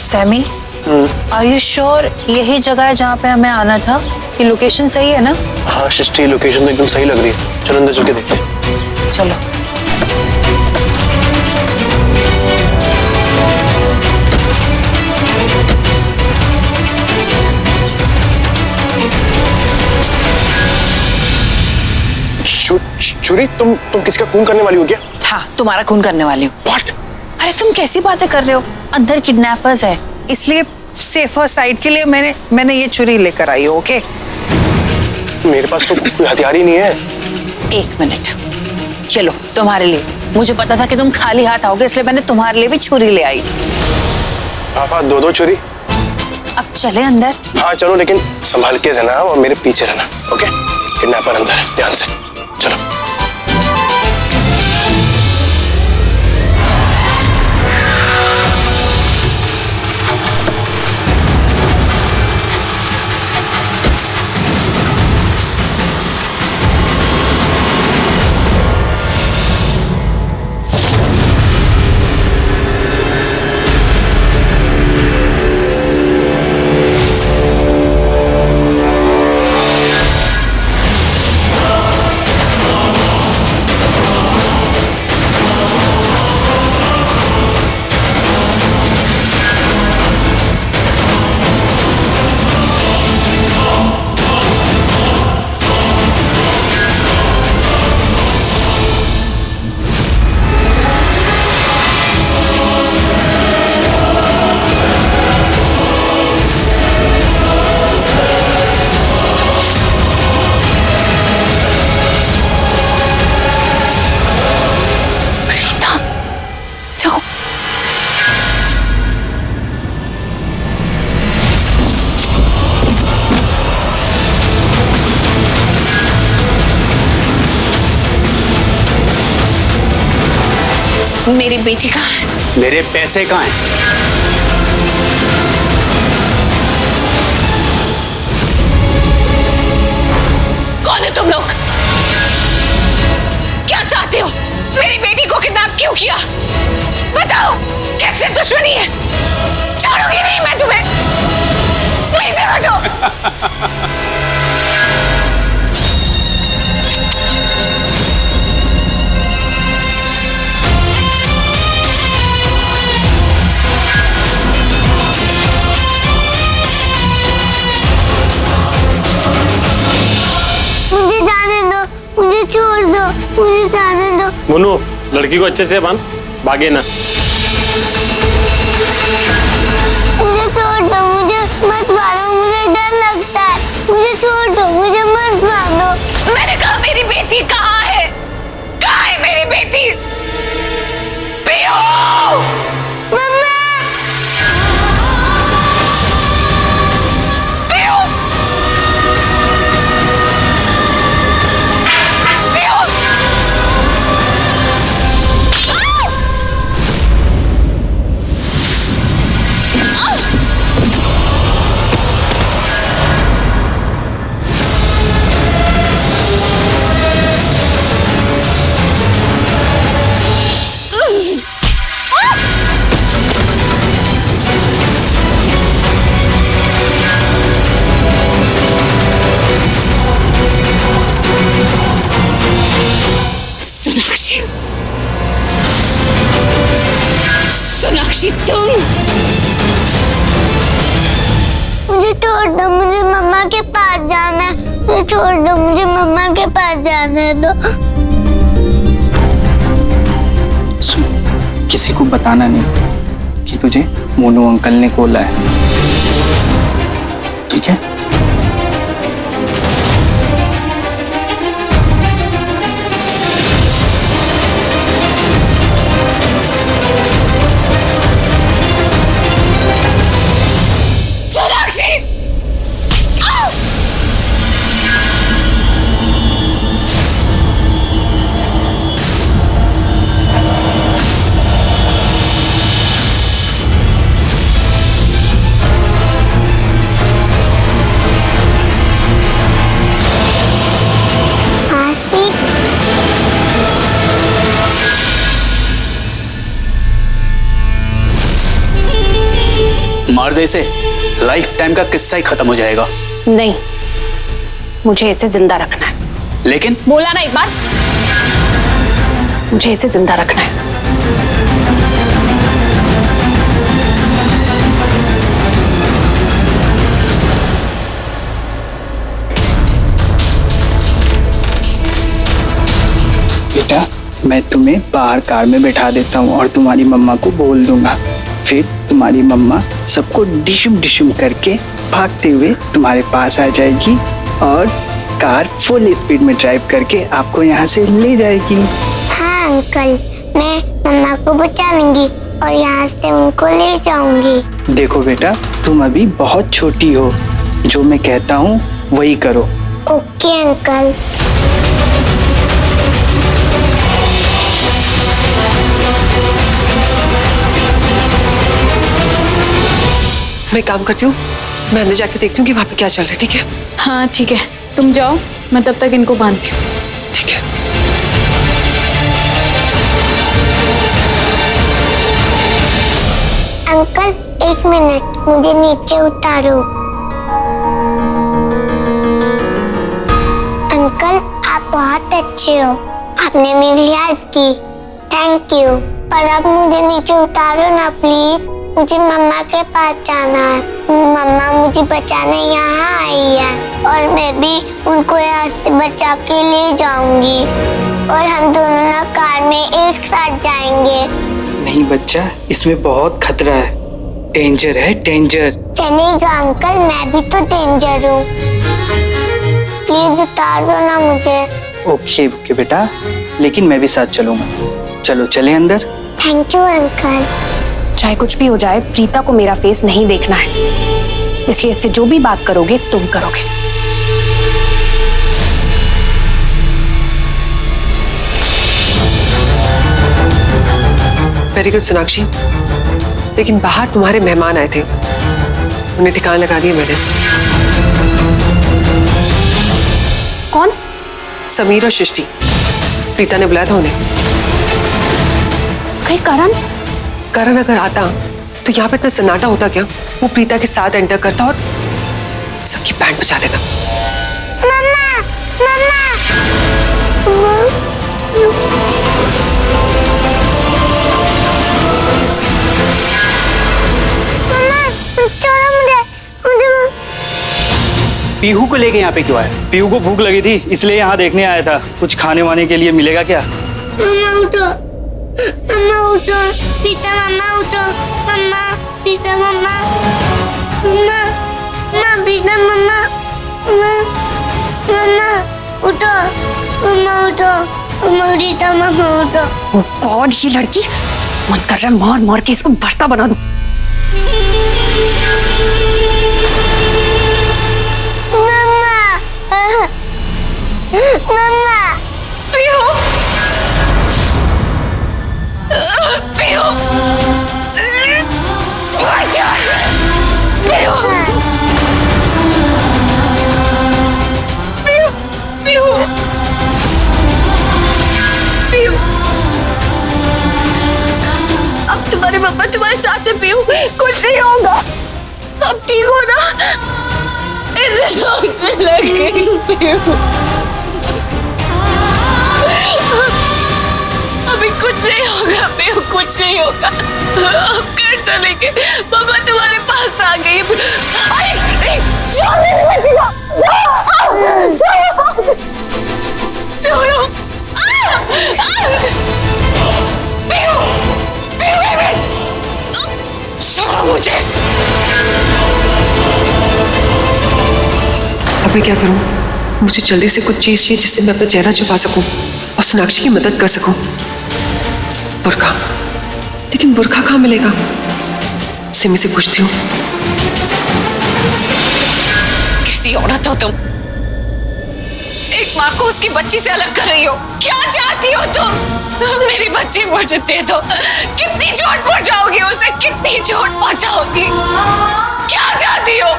Sami, are you sure यही जगह है जहाँ पे हमें आना था? ये लोकेशन सही है ना? हाँ सृष्टि, लोकेशन तो एकदम सही लग रही है। चलो अंदर चल के देखते हैं। चलो। चोरी? तुम किसका खून करने वाली हो क्या? हाँ, तुम्हारा खून करने वाली हूँ। What? अरे तुम कैसी बातें कर रहे हो? अंदर किडनैपर्स है, इसलिए सेफर साइड के लिए मैंने ये छुरी लेकर आई हूँ। ओके? मेरे पास तो कोई हथियार ही नहीं है। एक मिनट, चलो तुम्हारे लिए। मुझे पता था कि तुम खाली हाथ आओगे, इसलिए मैंने तुम्हारे लिए भी छुरी ले आई। आफा, दो छुरी। अब चले अंदर? हाँ चलो, लेकिन संभाल के रहना और मेरे पीछे रहना। ओके? किडनैपर अंदर है, ध्यान से चलो। मेरी बेटी कहाँ है? मेरे पैसे कहाँ हैं? कौन है तुम लोग? क्या चाहते हो? मेरी बेटी को किडनैप क्यों किया? बताओ, कैसे दुश्मनी है? छोड़ूंगी नहीं मैं तुम्हें। पीछे हटो। मुझे जाने दो, मुझे छोड़ दो, मुझे जाने दो। मुन्नू, लड़की को अच्छे से बांध, भागे ना। मुझे छोड़ दो, मुझे मत मारो, मुझे डर लगता है। मुझे छोड़ दो, मुझे मत मारो। मैंने कहा मेरी बेटी कहाँ है? कहाँ है मेरी बेटी? पियो! मम्मा! पियो! पियो! सोनाक्षी, सोनाक्षी तुम! मुझे छोड़ दो, मुझे मम्मा के पास जाना है। मुझे छोड़ दो, मुझे मम्मा के पास जाना है। तो सुन, किसी को बताना नहीं कि तुझे मोनू अंकल ने बोला है, ठीक है? सोनाक्षी! मार दे इसे, लाइफ टाइम का किस्सा ही खत्म हो जाएगा। नहीं, मुझे इसे जिंदा रखना है। लेकिन बोला ना एक बार, मुझे इसे जिंदा रखना है। बेटा, मैं तुम्हें बाहर कार में बैठा देता हूँ और तुम्हारी मम्मा को बोल दूंगा। फिर तुम्हारी मम्मा सबको डिशुम डिशुम करके भागते हुए तुम्हारे पास आ जाएगी और कार फुल स्पीड में ड्राइव करके आपको यहाँ से ले जाएगी। हाँ अंकल, मैं मम्मा को बचा लूंगी और यहाँ से उनको ले जाऊंगी। देखो बेटा, तुम अभी बहुत छोटी हो, जो मैं कहता हूँ वही करो। Okay uncle. मैं काम करती हूँ, मैं अंदर जाके देखती हूँ कि वहाँ पे क्या चल रहा है। ठीक है? हाँ ठीक है, तुम जाओ, मैं तब तक इनको बांधती हूँ। ठीक है। अंकल 1 मिनट, मुझे नीचे उतारो। अंकल आप बहुत अच्छे हो, आपने मेरी हेल्प की, थैंक यू। पर अब मुझे नीचे उतारो ना प्लीज, मुझे मम्मा के पास जाना है। मम्मा मुझे बचाने यहाँ आई है और मैं भी उनको यहाँ से बचा के ले जाऊंगी और हम दोनों ना कार में एक साथ जाएंगे। नहीं बच्चा, इसमें बहुत खतरा है, डेंजर है, डेंजर। चलेगा अंकल, मैं भी तो डेंजर हूँ, प्लीज उतार दो ना मुझे। ओके ओके बेटा, लेकिन मैं भी साथ चलूंगा। चलो चले अंदर। Thank you uncle. चाहे कुछ भी हो जाए, प्रीता को मेरा फेस नहीं देखना है, इसलिए इससे जो भी बात करोगे तुम करोगे। वेरी गुड सोनाक्षी, लेकिन बाहर तुम्हारे मेहमान आए थे, उन्हें ठिकाना लगा दिया मैंने। कौन? समीर और सृष्टि। प्रीता ने बुलाया था उन्हें। कहीं करण अगर आता तो यहाँ पे इतना सन्नाटा होता क्या? वो प्रीता के साथ एंटर करता और सबकी बैंड बजा देता। मम्मा, मम्मा। पीहू को लेके यहाँ पे क्यों आया? पीहू को भूख लगी थी इसलिए यहाँ देखने आया था, कुछ खाने वाने के लिए मिलेगा क्या? मम्मा उठो, मम्मा उठो, प्रीता मम्मा उठो, मम्मा, प्रीता मम्मा, मम्मा, मम्मा, प्रीता मम्मा, मम्मा उठो, मम्मा उठो, मम्मा प्रीता मम्मा उठो। ओ गॉड, ये लड़की, मन कर रहा है मार मार के इसको भरता बना दूं। मम्मा, पीहू, पीहू, अब तुम्हारे पापा तुम्हारे साथ है पीहू, कुछ नहीं होगा, अब ठीक हो ना? इतने से लग गई पीहू, अभी कुछ नहीं होगा पीहू, कुछ नहीं होगा। अब घर चलेंगे, पापा तुम्हारे पास आ गई। अरे जाओ मेरे बच्चे को, जाओ, छोड़ो, पीहू, पीहू, छोड़ो मुझे। अब मैं क्या करूं? मुझे जल्दी से कुछ चीज चाहिए जिससे मैं अपना चेहरा छुपा सकूं और सोनाक्षी की मदद कर सकूं। बुर्का, लेकिन बुर्का कहाँ मिलेगा? सिमी से पूछती हूँ। किसी औरत हो तुम, एक माँ को उसकी बच्ची से अलग कर रही हो, क्या चाहती हो तुम? मेरी बच्ची मुझे दे दो, कितनी चोट पहुंचाओगी उसे, कितनी चोट पहुंचाओगी? क्या चाहती हो?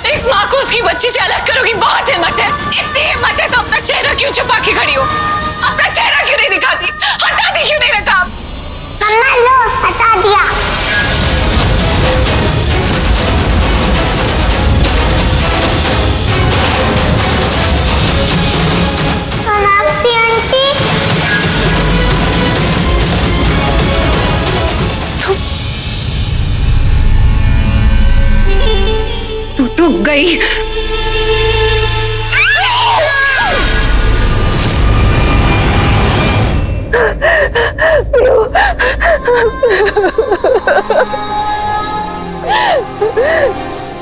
एक माँ को उसकी बच्ची से अलग करोगी? बहुत हिम्मत है, इतनी हिम्मत है तो अपना चेहरा क्यों छुपा के खड़ी हो? अपना चेहरा क्यों नहीं दिखाती? हटाती क्यों नहीं रखा? मम्मा लो, हटा दिया। नहीं।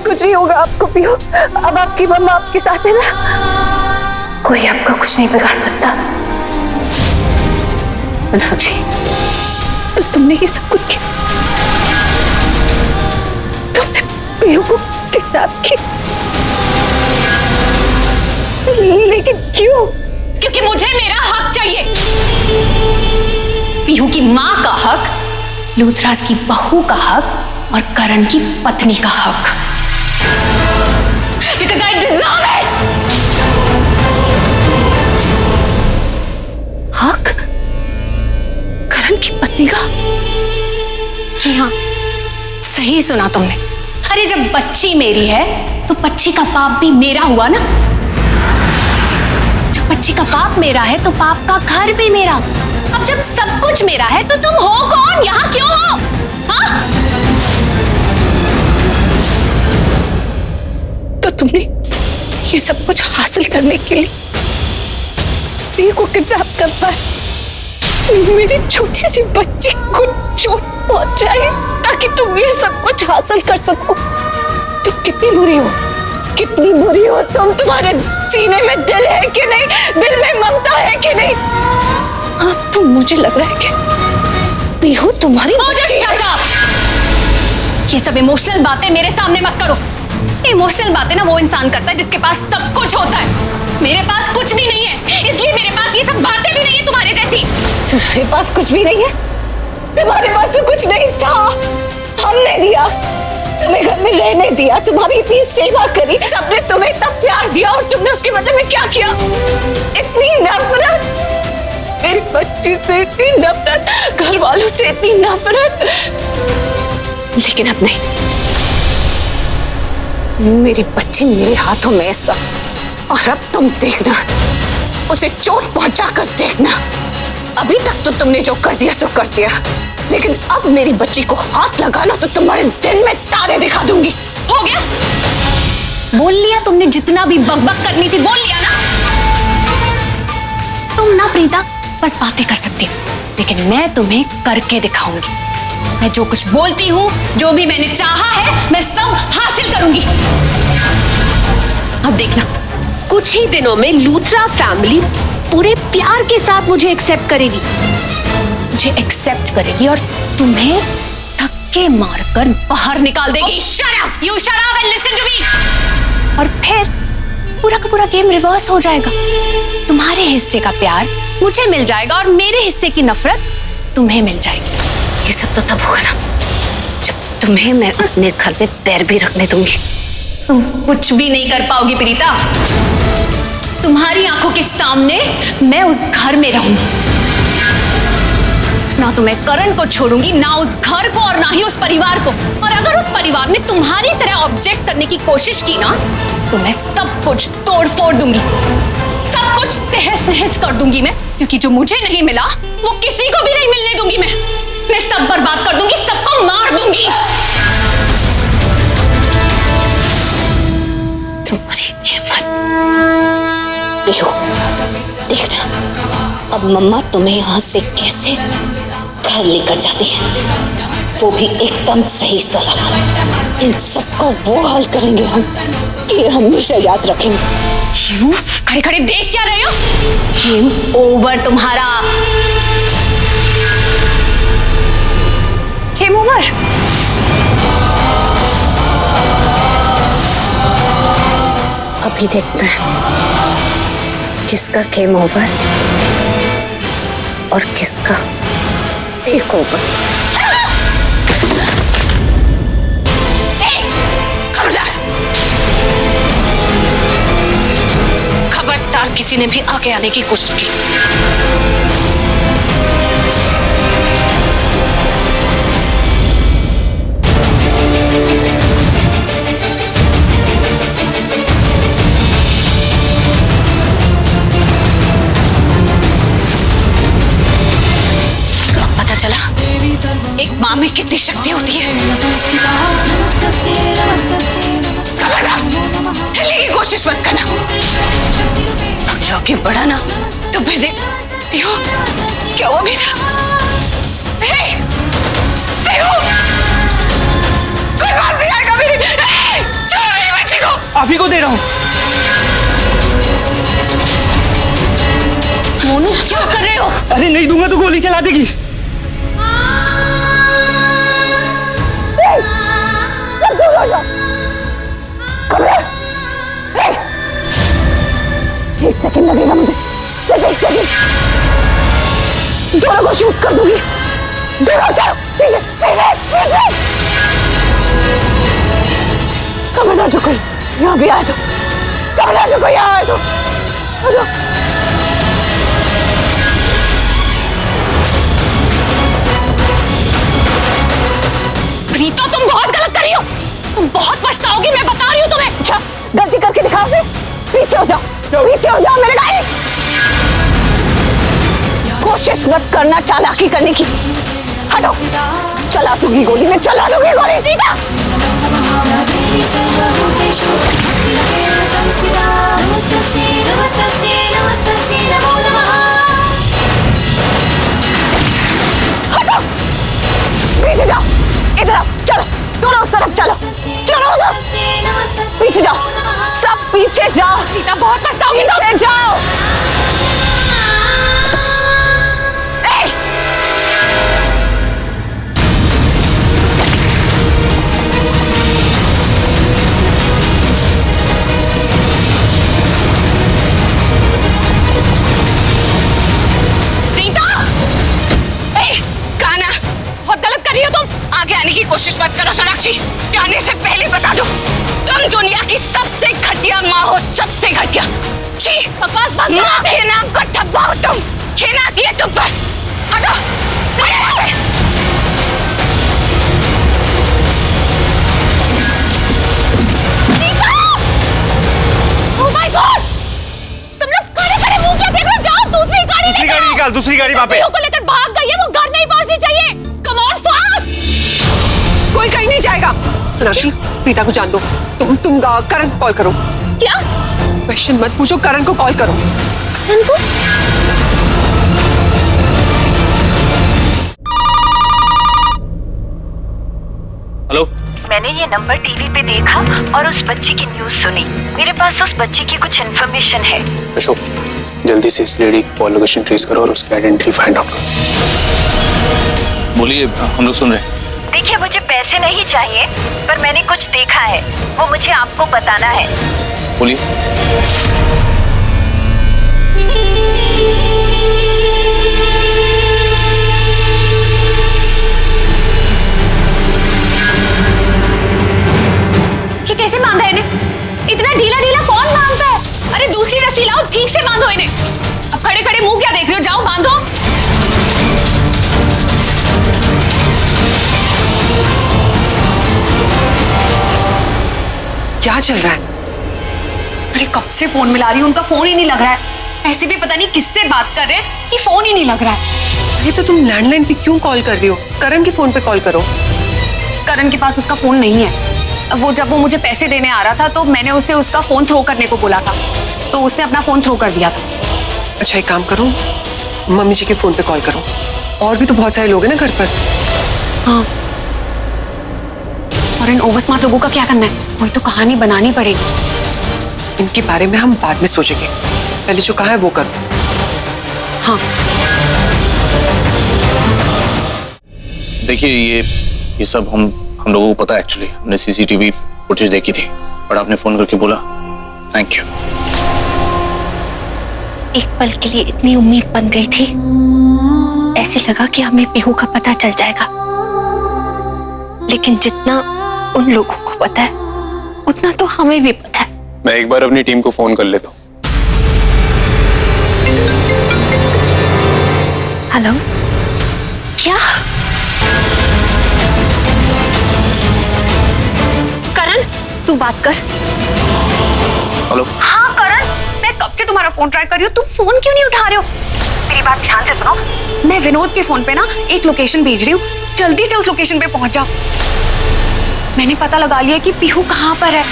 कुछ नहीं होगा आपको पियो, अब आपकी मम्मा आपके साथ है ना, कोई आपका कुछ नहीं बिगाड़ सकता। मीनाक्षी, तो तुमने ये सब कुछ किया, तुमने पियो को किडनैप किया, लेकिन क्यों? क्योंकि मुझे मेरा हक चाहिए। पीहू की माँ का हक, लूथराज की बहू का हक और करण की पत्नी का हक। Because I deserve it! हक? करण की पत्नी का? जी हाँ, सही सुना तुमने। अरे जब बच्ची मेरी है तो बच्ची का पाप भी मेरा हुआ ना। जब बच्ची का पाप मेरा है तो पाप का घर भी मेरा। अब जब सब कुछ मेरा है तो तुम हो कौन? यहाँ क्यों हो? हाँ? तो तुमने ये सब कुछ हासिल करने के लिए मेरे को किडनैप करना है, मेरी छोटी सी बच्ची को चोट पहुंचाए ताकि तुम ये सब कुछ हासिल कर सको। तुम कितनी बुरी हो, कितनी बुरी हो तुम। तुम्हारे सीने में दिल है कि नहीं, दिल में ममता है कि नहीं? अब तो मुझे लग रहा है कि पीहू तुम्हारी ये सब इमोशनल बातें मेरे सामने मत करो। इमोशनल बातें ना वो इंसान करता है जिसके पास सब कुछ होता है। मेरे पास कुछ भी नहीं है, इसलिए मेरे पास ये सब बातें भी नहीं है तुम्हारे जैसी। तुम्हारे पास कुछ भी नहीं है? तुम्हारे पास तो कुछ नहीं था, हमने दिया, तुम्हें घर में रहने दिया, तुम्हारी इतनी सेवा करी, सबने तुम्हें इतना प्यार दिया और तुमने उसके बदले में क्या किया? इतनी नफरत, मेरी बच्ची से इतनी नफरत, घर वालों से इतनी नफरत। लेकिन अब नहीं, मेरी बच्ची मेरे हाथों में इस वक्त, और अब तुम देखना, उसे चोट पहुंचा कर देखना। अभी तक तो तुमने जो कर दिया सो कर दिया, लेकिन अब मेरी बच्ची को हाथ लगाना तो तुम्हारे दिल में तारे दिखा दूंगी। हो गया? बोल लिया तुमने, जितना भी बकबक करनी थी बोल लिया ना। तुम ना प्रीता बस बातें कर सकती हो, लेकिन मैं तुम्हें करके दिखाऊंगी। मैं जो कुछ बोलती हूँ, जो भी मैंने चाहा है, मैं सब हासिल करूंगी। अब देखना, कुछ ही दिनों में लूथरा फैमिली पूरे प्यार के साथ मुझे एक्सेप्ट करेगी। मुझे एक्सेप्ट करेगी और तुम्हें धक्के मारकर बाहर निकाल देगी। Shut up! You shut up and listen to me! और फिर पूरा का पूरा गेम रिवर्स हो जाएगा। तुम्हारे हिस्से का प्यार मुझे मिल जाएगा और मेरे हिस्से की नफरत तुम्हें मिल जाएगी। ये सब तो तब होगा ना जब तुम्हें मैं अपने घर में पैर भी रखने दूंगी। तुम कुछ भी नहीं कर पाओगी प्रीता। तुम्हारी आंखों के सामने मैं उस घर में रहूंगी। ना तो मैं करण को छोड़ूंगी, ना उस घर को, और ना ही उस परिवार को। और अगर उस परिवार ने तुम्हारी तरह ऑब्जेक्ट करने की कोशिश की ना, तो मैं सब कुछ तोड़ फोड़ दूंगी, सब कुछ तहस नहस कर दूंगी मैं। क्योंकि जो मुझे नहीं मिला वो किसी को भी नहीं मिलने दूंगी। मैं सब बर्बाद कर दूंगी, सबको मार दूंगी। तुम्हारी हिम्मत। पीहू, देखना अब मम्मा तुम्हें यहाँ से कैसे घर लेकर जाती है, वो भी एकदम सही सलामत। इन सबको वो हाल करेंगे हम कि हमेशा याद रखेंगे। क्यों खड़े खड़े देख क्या रहे हो? गेम ओवर तुम्हारा। Game over. अभी देखते हैं किसका गेम ओवर और किसका टेक ओवर। खबरदार, खबरदार किसी ने भी आगे आने की कोशिश की। एक माँ में कितनी शक्ति होती है। खबरदार, की कोशिश मत करना। आगे बढ़ा ना तो फिर देख पीहू क्या हुआ भी था। पीहू कोई पास नहीं आएगा मेरी। छोड़ो मेरी बच्ची को। आप ही को दे रहा हूँ। मोनू क्या कर रहे हो? अरे नहीं दूंगा तो गोली चला देगी। एक सेकंड लगेगा मुझे, सिर्फ एक सेकंड। दोनों को शूट कर दूंगी। दोनों चलो पीछे पीछे पीछे। खबरदार जो कोई यहाँ भी आए तो, खबरदार जो कोई यहाँ आए तो। प्रीता तुम बहुत गलत कर रही हो। तुम बहुत पछताओगी, मैं बता रही हूँ तुम्हें। अच्छा गलती करके दिखाओ फिर। पीछे हो जाओ, पीछे हो जाओ मेरे गाड़ी। कोशिश मत करना चालाकी करने की। हटो, चला दूंगी गोली, मैं चला दूंगी गोली। प्रीता हटो, पीछे जाओ। इधर आओ, चलो दोनों उस तरफ चलो। चलो उधर, पीछे जाओ, सब पीछे जाओ। प्रीता बहुत पछताओगी तुम। पीछे जाओ। आगे आने की कोशिश मत करो सोनाक्षी। आने से पहले बता दो तुम दुनिया की सबसे घटिया माँ हो, सबसे घटिया। छी बकवास बंद करो। माँ के नाम का ठप्पा हो तुम। घिन आती है तुम पर। हटो। ओह माय गॉड, तुम लोग खड़े मुंह क्या देख रहे हो? जाओ दूसरी गाड़ी निकाल। दूसरी गाड़ी वहाँ पे। को लेकर भाग गई है, वो घर नहीं पहुंचनी चाहिए। Come on fast. कोई कहीं नहीं जाएगा। सोनाक्षी प्रीता को जान दो। तुम करण को कॉल करो। क्या? क्वेश्चन मत पूछो, करण को कॉल करो। करण को? हेलो। मैंने ये नंबर टीवी पे देखा और उस बच्ची की न्यूज सुनी। मेरे पास उस बच्ची की कुछ इन्फॉर्मेशन है। अशोक जल्दी से इस लेडी की कॉल लोकेशन ट्रेस करो और उसकी आइडेंटिटी फाइंड आउट करो। बोलिए, हम लोग सुन रहे हैं। देखिए मुझे पैसे नहीं चाहिए, पर मैंने कुछ देखा है, वो मुझे आपको बताना है। बोलिए। ये कैसे बांधा है इन्हें? इतना ढीला ढीला कौन बांधता है? अरे दूसरी रस्सी लाओ, ठीक से बांधो इन्हें। अब खड़े खड़े मुंह क्या देख रहे हो? जाओ बांधो। क्या चल रहा है? अरे कब से फोन मिला रही हूँ, उनका फोन ही नहीं लग रहा है। ऐसे भी पता नहीं किससे बात कर रहे हैं कि फोन ही नहीं लग रहा है। अरे तो तुम लैंडलाइन पे क्यों कॉल कर रही हो? करण के फोन पे कॉल करो। करण के पास उसका फोन नहीं है। जब वो मुझे पैसे देने आ रहा था तो मैंने उसे उसका फोन थ्रो करने को बोला था, तो उसने अपना फोन थ्रो कर दिया था। अच्छा एक काम करो, मम्मी जी के फोन पे कॉल करो। और भी तो बहुत सारे लोग हैं ना घर पर। हाँ, और इन ओवर स्मार्ट लोगों का क्या करना है? वही तो कहानी बनानी पड़ेगी। इनके बारे में हम बाद में सोचेंगे, पहले जो कहा है वो करो। हाँ देखिए ये सब हम लोगों को पता है। एक्चुअली हमने सीसीटीवी फुटेज देखी थी, और आपने फोन करके बोला। Thank you. एक पल के लिए इतनी उम्मीद बन गई थी, ऐसे लगा कि हमें पीहू का पता चल जाएगा, लेकिन जितना उन लोगों को पता है उतना तो हमें भी पता है। मैं एक बार अपनी टीम को फोन कर लेता हूँ। हेलो, क्या करण तू बात कर। हेलो। हाँ करण, मैं कब से तुम्हारा फोन ट्राई कर रही हूँ, तुम फोन क्यों नहीं उठा रहे हो? मेरी बात ध्यान से सुनो, मैं विनोद के फोन पे ना एक लोकेशन भेज रही हूँ, जल्दी से उस लोकेशन पे पहुंच जाओ। मैंने पता लगा लिया कि पीहू कहाँ पर है।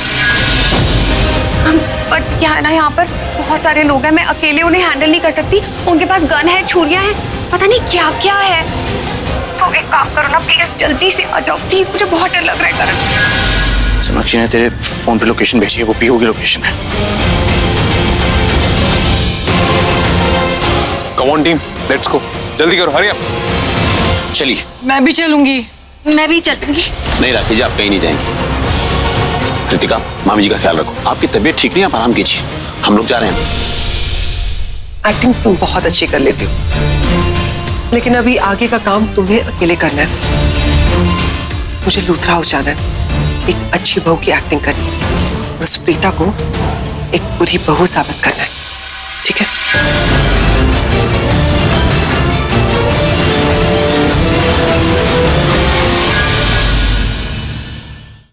बट क्या है ना, यहाँ पर बहुत सारे लोग हैं, मैं अकेले उन्हें हैंडल नहीं कर सकती। उनके पास गन है, छुरियां हैं, पता नहीं क्या क्या है। तो एक काम करो ना प्लीज, जल्दी से आ जाओ प्लीज, मुझे बहुत डर लग रहा है करण। सोनाक्षी ने तेरे फोन पे लोकेशन भेजी है, वो पीओ की लोकेशन है। Come on team, let's go, जल्दी करो, हरी अप। चलिए। मैं भी चलूंगी। मैं भी चलूंगी। नहीं राखी जी, आप कहीं नहीं जाएंगी। कृतिका, मामी जी का ख्याल रखो, आपकी तबीयत ठीक नहीं है, आप आराम कीजिए, हम लोग जा रहे हैं। एक्टिंग तुम बहुत अच्छी कर लेती हो, लेकिन अभी आगे का काम तुम्हें अकेले करना है। मुझे लूथरा हाउस जाना है, एक अच्छी बहू की एक्टिंग करनी है और उस प्रीता को एक बुरी बहू साबित करना है, ठीक है?